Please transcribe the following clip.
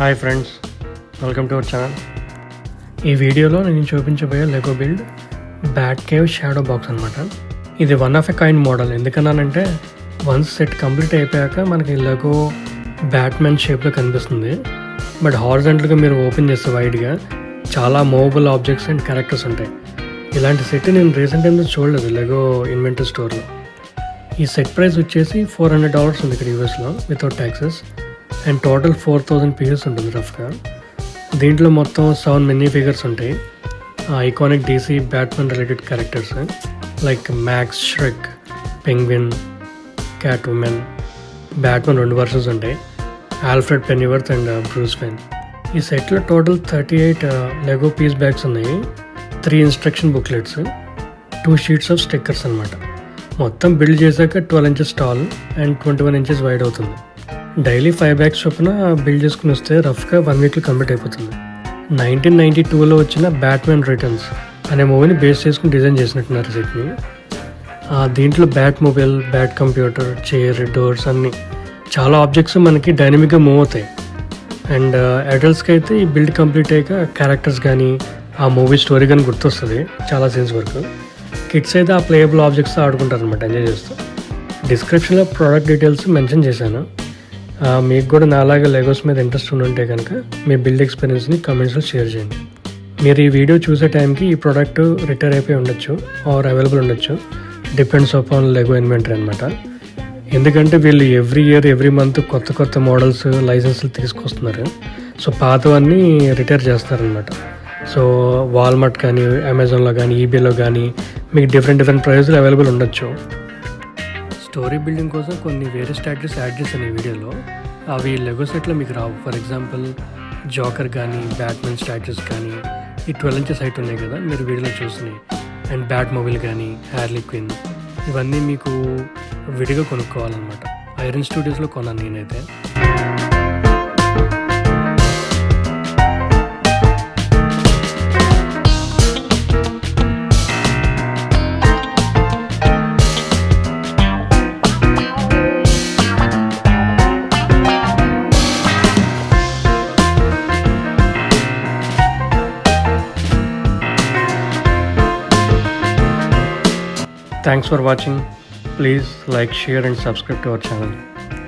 Hi friends, welcome to our channel. ఈ వీడియోలో నేను చూపించబోయే Lego build bat cave shadow box అనమాట. ఇది one of a kind model. ఎందుకన్నానంటే వన్స్ సెట్ కంప్లీట్ అయిపోయాక మనకి లెగో బ్యాట్మెన్ షేప్లో కనిపిస్తుంది. బట్ హారిజాంటల్గా మీరు ఓపెన్ చేస్తే వైడ్గా చాలా మూవబుల్ ఆబ్జెక్ట్స్ అండ్ క్యారెక్టర్స్ ఉంటాయి. ఇలాంటి సెట్ నేను రీసెంట్ టైంలో చూడలేదు లెగో ఇన్వెంటరీ స్టోర్లో. ఈ సెట్ ప్రైస్ వచ్చేసి $400 ఉంది ఇక్కడ యూఎస్లో without taxes. And total 4000 pieces ఉంటుంది రఫ్గా. దీంట్లో మొత్తం 7 మినీ ఫిగర్స్ ఉంటాయి. Iconic DC Batman related characters like Max, Shreck, Penguin, Catwoman. Batman 2 versions ఉంటాయి, Alfred Pennyworth and Bruce Wayne. ఈ సెట్లో టోటల్ 38 లెగో పీస్ బ్యాగ్స్ ఉన్నాయి, 3 instruction booklets, 2 sheets of stickers అనమాట. మొత్తం బిల్డ్ చేశాక 12 inches tall and 21 inches wide అవుతుంది. Daily 5 bags చొప్పున build చేసుకుని వస్తే రఫ్గా 1 వీక్లో కంప్లీట్ అయిపోతుంది. 1992లో వచ్చిన బ్యాట్మెన్ రిటర్న్స్ అనే మూవీని బేస్ చేసుకుని డిజైన్ చేసినట్టున్నారు సెట్ని. దీంట్లో bat mobile, bat computer, chair, doors అన్నీ చాలా ఆబ్జెక్ట్స్ మనకి డైనమిక్గా మూవ్ అవుతాయి. అండ్ అడల్ట్స్కి అయితే ఈ బిల్డ్ కంప్లీట్ అయ్యాక క్యారెక్టర్స్ కానీ ఆ మూవీ స్టోరీ కానీ గుర్తొస్తుంది చాలా సీన్స్ వరకు. కిడ్స్ అయితే ఆ ప్లేయబుల్ ఆబ్జెక్ట్స్ ఆడుకుంటారు అనమాట, ఎంజాయ్ చేస్తూ. డిస్క్రిప్షన్లో ప్రోడక్ట్ డీటెయిల్స్ మెన్షన్ చేశాను. మీకు కూడా నాలాగా లెగోస్ మీద ఇంట్రెస్ట్ ఉంటే కనుక మీ బిల్డ్ ఎక్స్పీరియన్స్ని కమెంట్స్లో షేర్ చేయండి. మీరు ఈ వీడియో చూసే టైంకి ఈ ప్రోడక్ట్ రిటైర్ అయిపోయి ఉండొచ్చు ఆర్ అవైలబుల్ ఉండొచ్చు, డిపెండ్స్ ఆన్ లెగో ఇన్వెంటరీ అనమాట. ఎందుకంటే వీళ్ళు ఎవ్రీ ఇయర్ ఎవ్రీ మంత్ కొత్త మోడల్స్ లైసెన్స్లు తీసుకొస్తున్నారు. సో పాతవన్నీ రిటైర్ చేస్తారనమాట. సో వాల్మార్ట్ కానీ, అమెజాన్లో కానీ, ఈబేలో కానీ మీకు డిఫరెంట్ ప్రైస్లు అవైలబుల్ ఉండొచ్చు. స్టోరీ బిల్డింగ్ కోసం కొన్ని వేరే స్ట్రాటజీస్ యాడ్ చేశాను ఈ వీడియోలో. అవి లెగో సెట్లో మీకు రావు. ఫర్ ఎగ్జాంపుల్ జోకర్ కానీ, బ్యాట్మెన్ స్ట్రాటజీస్ కానీ, ఈ 12 ఇంచెస్ హైట్ ఉన్నాయి కదా మీరు వీడియోలో చూసినాయి. అండ్ బ్యాట్ మొబైల్ కానీ, హ్యార్లీ క్విన్, ఇవన్నీ మీకు విడిగా కొనుక్కోవాలన్నమాట. ఐరన్ స్టూడియోస్లో కొన్నాను నేనైతే. Thanks for watching. Please like, share and subscribe to our channel.